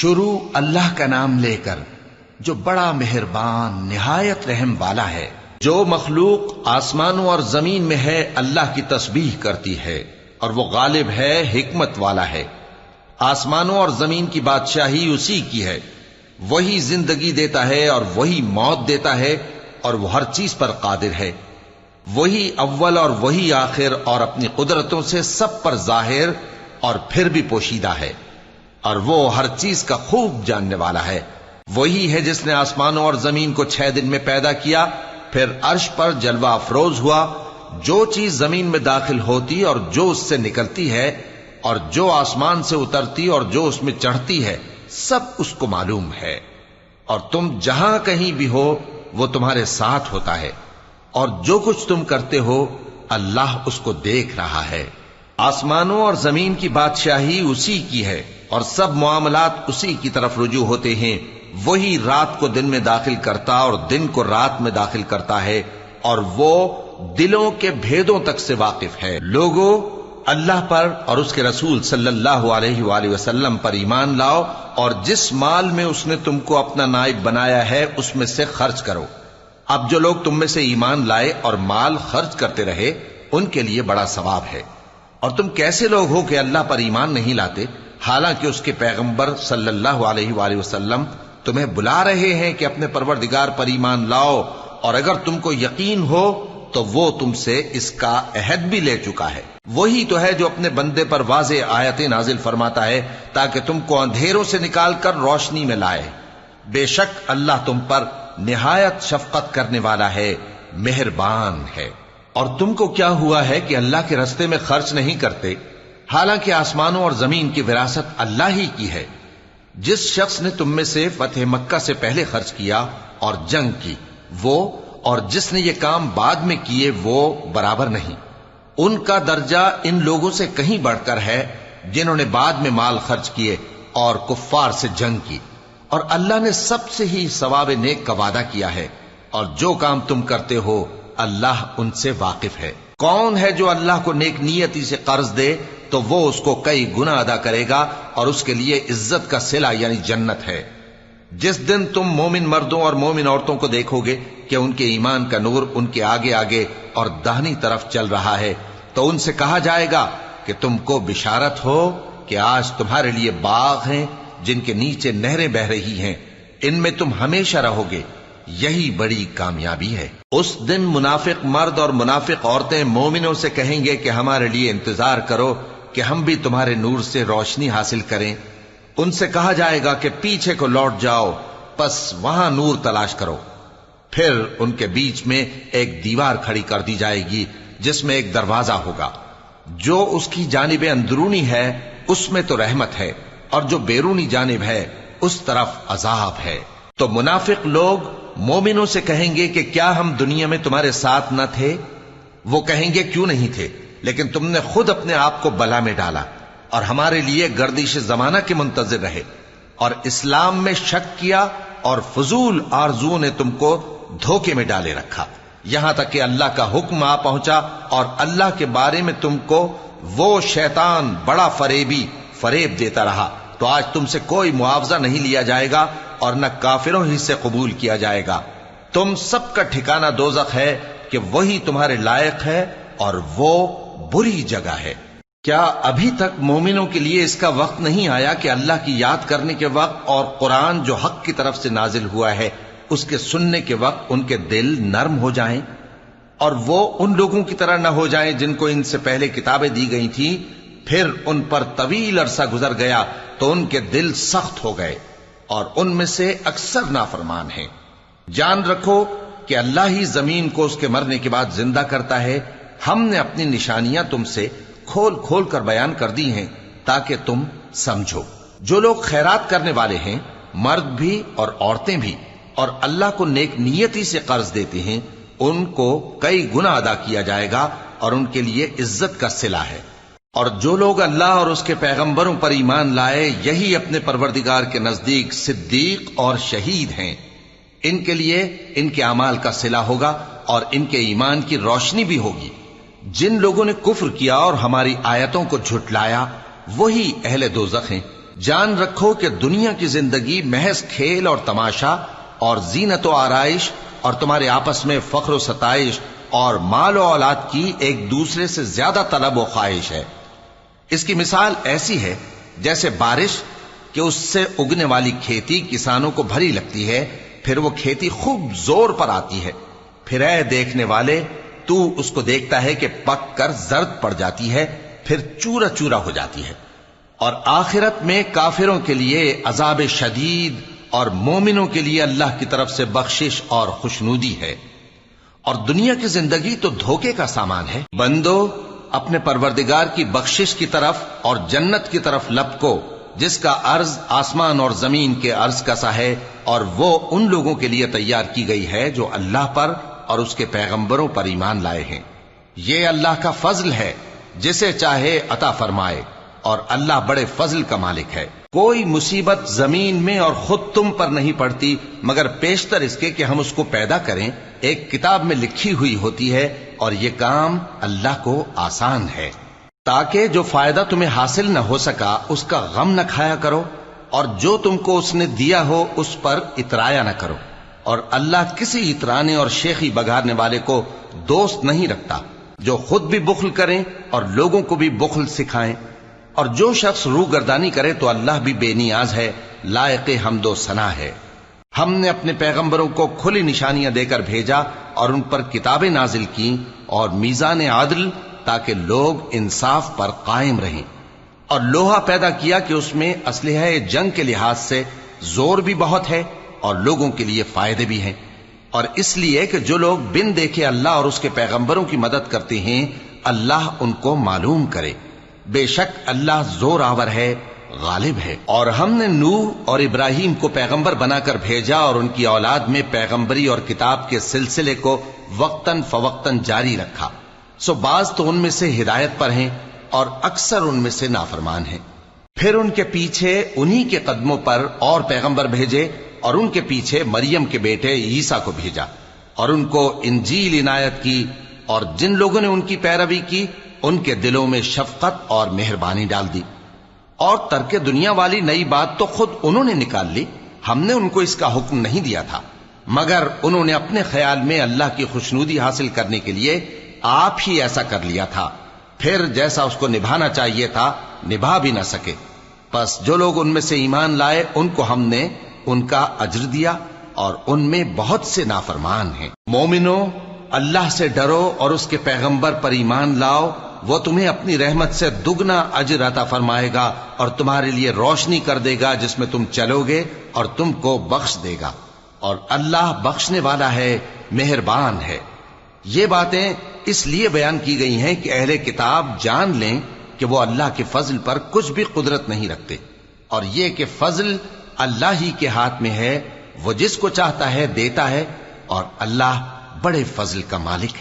شروع اللہ کا نام لے کر جو بڑا مہربان نہایت رحم والا ہے۔ جو مخلوق آسمانوں اور زمین میں ہے اللہ کی تسبیح کرتی ہے اور وہ غالب ہے، حکمت والا ہے۔ آسمانوں اور زمین کی بادشاہی اسی کی ہے، وہی زندگی دیتا ہے اور وہی موت دیتا ہے، اور وہ ہر چیز پر قادر ہے۔ وہی اول اور وہی آخر، اور اپنی قدرتوں سے سب پر ظاہر اور پھر بھی پوشیدہ ہے، اور وہ ہر چیز کا خوب جاننے والا ہے۔ وہی ہے جس نے آسمانوں اور زمین کو 6 دن میں پیدا کیا، پھر عرش پر جلوہ افروز ہوا۔ جو چیز زمین میں داخل ہوتی اور جو اس سے نکلتی ہے، اور جو آسمان سے اترتی اور جو اس میں چڑھتی ہے، سب اس کو معلوم ہے۔ اور تم جہاں کہیں بھی ہو وہ تمہارے ساتھ ہوتا ہے، اور جو کچھ تم کرتے ہو اللہ اس کو دیکھ رہا ہے۔ آسمانوں اور زمین کی بادشاہی اسی کی ہے، اور سب معاملات اسی کی طرف رجوع ہوتے ہیں۔ وہی رات کو دن میں داخل کرتا اور دن کو رات میں داخل کرتا ہے، اور وہ دلوں کے بھیدوں تک سے واقف ہے۔ لوگوں، اللہ پر اور اس کے رسول صلی اللہ علیہ وآلہ وسلم پر ایمان لاؤ، اور جس مال میں اس نے تم کو اپنا نائب بنایا ہے اس میں سے خرچ کرو۔ اب جو لوگ تم میں سے ایمان لائے اور مال خرچ کرتے رہے ان کے لیے بڑا ثواب ہے۔ اور تم کیسے لوگ ہو کہ اللہ پر ایمان نہیں لاتے، حالانکہ اس کے پیغمبر صلی اللہ علیہ وآلہ وسلم تمہیں بلا رہے ہیں کہ اپنے پروردگار پر ایمان لاؤ، اور اگر تم کو یقین ہو تو وہ تم سے اس کا عہد بھی لے چکا ہے۔ وہی تو ہے جو اپنے بندے پر واضح آیتیں نازل فرماتا ہے تاکہ تم کو اندھیروں سے نکال کر روشنی میں لائے۔ بے شک اللہ تم پر نہایت شفقت کرنے والا ہے، مہربان ہے۔ اور تم کو کیا ہوا ہے کہ اللہ کے رستے میں خرچ نہیں کرتے، حالانکہ آسمانوں اور زمین کی وراثت اللہ ہی کی ہے۔ جس شخص نے تم میں سے فتح مکہ سے پہلے خرچ کیا اور جنگ کی، وہ اور جس نے یہ کام بعد میں کیے وہ برابر نہیں۔ ان کا درجہ ان لوگوں سے کہیں بڑھ کر ہے جنہوں نے بعد میں مال خرچ کیے اور کفار سے جنگ کی، اور اللہ نے سب سے ہی ثواب نیک کا وعدہ کیا ہے، اور جو کام تم کرتے ہو اللہ ان سے واقف ہے۔ کون ہے جو اللہ کو نیک نیتی سے قرض دے تو وہ اس کو کئی گنا ادا کرے گا، اور اس کے لیے عزت کا صلہ یعنی جنت ہے۔ جس دن تم مومن مردوں اور مومن عورتوں کو دیکھو گے کہ ان کے ایمان کا نور ان کے آگے آگے اور داہنی طرف چل رہا ہے، تو ان سے کہا جائے گا کہ تم کو بشارت ہو کہ آج تمہارے لیے باغ ہیں جن کے نیچے نہریں بہ رہی ہیں، ان میں تم ہمیشہ رہو گے، یہی بڑی کامیابی ہے۔ اس دن منافق مرد اور منافق عورتیں مومنوں سے کہیں گے کہ ہمارے لیے انتظار کرو کہ ہم بھی تمہارے نور سے روشنی حاصل کریں۔ ان سے کہا جائے گا کہ پیچھے کو لوٹ جاؤ، پس وہاں نور تلاش کرو۔ پھر ان کے بیچ میں ایک دیوار کھڑی کر دی جائے گی جس میں ایک دروازہ ہوگا، جو اس کی جانب اندرونی ہے اس میں تو رحمت ہے، اور جو بیرونی جانب ہے اس طرف عذاب ہے۔ تو منافق لوگ مومنوں سے کہیں گے کہ کیا ہم دنیا میں تمہارے ساتھ نہ تھے؟ وہ کہیں گے کیوں نہیں تھے، لیکن تم نے خود اپنے آپ کو بلا میں ڈالا اور ہمارے لیے گردش زمانہ کے منتظر رہے، اور اسلام میں شک کیا، اور فضول آرزوؤں نے تم کو دھوکے میں ڈالے رکھا، یہاں تک کہ اللہ کا حکم آ پہنچا، اور اللہ کے بارے میں تم کو وہ شیطان بڑا فریب دیتا رہا۔ تو آج تم سے کوئی معاوضہ نہیں لیا جائے گا، اور نہ کافروں ہی سے قبول کیا جائے گا۔ تم سب کا ٹھکانہ دوزخ ہے کہ وہی تمہارے لائق ہے، اور وہ بری جگہ ہے۔ کیا ابھی تک مومنوں کے لیے اس کا وقت نہیں آیا کہ اللہ کی یاد کرنے کے وقت اور قرآن جو حق کی طرف سے نازل ہوا ہے اس کے سننے کے وقت ان کے دل نرم ہو جائیں، اور وہ ان لوگوں کی طرح نہ ہو جائیں جن کو ان سے پہلے کتابیں دی گئی تھیں، پھر ان پر طویل عرصہ گزر گیا تو ان کے دل سخت ہو گئے، اور ان میں سے اکثر نافرمان ہیں۔ جان رکھو کہ اللہ ہی زمین کو اس کے مرنے کے بعد زندہ کرتا ہے۔ ہم نے اپنی نشانیاں تم سے کھول کھول کر بیان کر دی ہیں تاکہ تم سمجھو۔ جو لوگ خیرات کرنے والے ہیں، مرد بھی اور عورتیں بھی، اور اللہ کو نیک نیتی سے قرض دیتے ہیں، ان کو کئی گنا ادا کیا جائے گا، اور ان کے لیے عزت کا صلہ ہے۔ اور جو لوگ اللہ اور اس کے پیغمبروں پر ایمان لائے، یہی اپنے پروردگار کے نزدیک صدیق اور شہید ہیں۔ ان کے لیے ان کے اعمال کا صلہ ہوگا، اور ان کے ایمان کی روشنی بھی ہوگی۔ جن لوگوں نے کفر کیا اور ہماری آیتوں کو جھٹلایا، وہی اہل دوزخ ہیں۔ جان رکھو کہ دنیا کی زندگی محض کھیل اور تماشا اور زینت و آرائش اور تمہارے آپس میں فخر و ستائش اور مال و اولاد کی ایک دوسرے سے زیادہ طلب و خواہش ہے۔ اس کی مثال ایسی ہے جیسے بارش کہ اس سے اگنے والی کھیتی کسانوں کو بھری لگتی ہے، پھر وہ کھیتی خوب زور پر آتی ہے، پھر اے دیکھنے والے تو اس کو دیکھتا ہے کہ پک کر زرد پڑ جاتی ہے، پھر چورا چورا ہو جاتی ہے۔ اور آخرت میں کافروں کے لیے عذاب شدید اور مومنوں کے لیے اللہ کی طرف سے بخشش اور خوشنودی ہے۔ اور دنیا کی زندگی تو دھوکے کا سامان ہے۔ بندو اپنے پروردگار کی بخشش کی طرف اور جنت کی طرف لپکو جس کا عرض آسمان اور زمین کے عرض کا سا ہے، اور وہ ان لوگوں کے لیے تیار کی گئی ہے جو اللہ پر اور اس کے پیغمبروں پر ایمان لائے ہیں۔ یہ اللہ کا فضل ہے، جسے چاہے عطا فرمائے، اور اللہ بڑے فضل کا مالک ہے۔ کوئی مصیبت زمین میں اور خود تم پر نہیں پڑتی مگر پیشتر اس کے کہ ہم اس کو پیدا کریں، ایک کتاب میں لکھی ہوئی ہوتی ہے، اور یہ کام اللہ کو آسان ہے۔ تاکہ جو فائدہ تمہیں حاصل نہ ہو سکا اس کا غم نہ کھایا کرو، اور جو تم کو اس نے دیا ہو اس پر اترایا نہ کرو۔ اور اللہ کسی اترانے اور شیخی بگارنے والے کو دوست نہیں رکھتا، جو خود بھی بخل کریں اور لوگوں کو بھی بخل سکھائیں۔ اور جو شخص روگردانی کرے تو اللہ بھی بے نیاز ہے، لائق حمد و ثنا ہے۔ ہم نے اپنے پیغمبروں کو کھلی نشانیاں دے کر بھیجا اور ان پر کتابیں نازل کی اور میزان عدل، تاکہ لوگ انصاف پر قائم رہیں۔ اور لوہا پیدا کیا کہ اس میں اسلحہ جنگ کے لحاظ سے زور بھی بہت ہے اور لوگوں کے لیے فائدے بھی ہیں، اور اس لیے کہ جو لوگ بن دیکھے اللہ اور اس کے پیغمبروں کی مدد کرتے ہیں اللہ ان کو معلوم کرے۔ بے شک اللہ زور آور ہے، غالب ہے۔ اور ہم نے نوح اور ابراہیم کو پیغمبر بنا کر بھیجا اور ان کی اولاد میں پیغمبری اور کتاب کے سلسلے کو وقتاً فوقتاً جاری رکھا، سو بعض تو ان میں سے ہدایت پر ہیں اور اکثر ان میں سے نافرمان ہیں۔ پھر ان کے پیچھے انہی کے قدموں پر اور پیغمبر بھیجے، اور ان کے پیچھے مریم کے بیٹے عیسیٰ کو بھیجا، اور ان کو انجیل عنایت کی، اور جن لوگوں نے ان کی پیروی کی ان کے دلوں میں شفقت اور مہربانی ڈال دی۔ اور ترک دنیا والی نئی بات تو خود انہوں نے نکال لی، ہم نے ان کو اس کا حکم نہیں دیا تھا، مگر انہوں نے اپنے خیال میں اللہ کی خوشنودی حاصل کرنے کے لیے آپ ہی ایسا کر لیا تھا، پھر جیسا اس کو نبھانا چاہیے تھا نبھا بھی نہ سکے۔ پس جو لوگ ان میں سے ایمان لائے ان کو ہم نے ان کا اجر دیا، اور ان میں بہت سے نافرمان ہیں۔ مومنو اللہ سے ڈرو اور اس کے پیغمبر پر ایمان لاؤ، وہ تمہیں اپنی رحمت سے دگنا اجر عطا فرمائے گا اور تمہارے لیے روشنی کر دے گا جس میں تم چلو گے، اور تم کو بخش دے گا، اور اللہ بخشنے والا ہے، مہربان ہے۔ یہ باتیں اس لیے بیان کی گئی ہیں کہ اہل کتاب جان لیں کہ وہ اللہ کے فضل پر کچھ بھی قدرت نہیں رکھتے، اور یہ کہ فضل اللہ ہی کے ہاتھ میں ہے، وہ جس کو چاہتا ہے دیتا ہے، اور اللہ بڑے فضل کا مالک ہے۔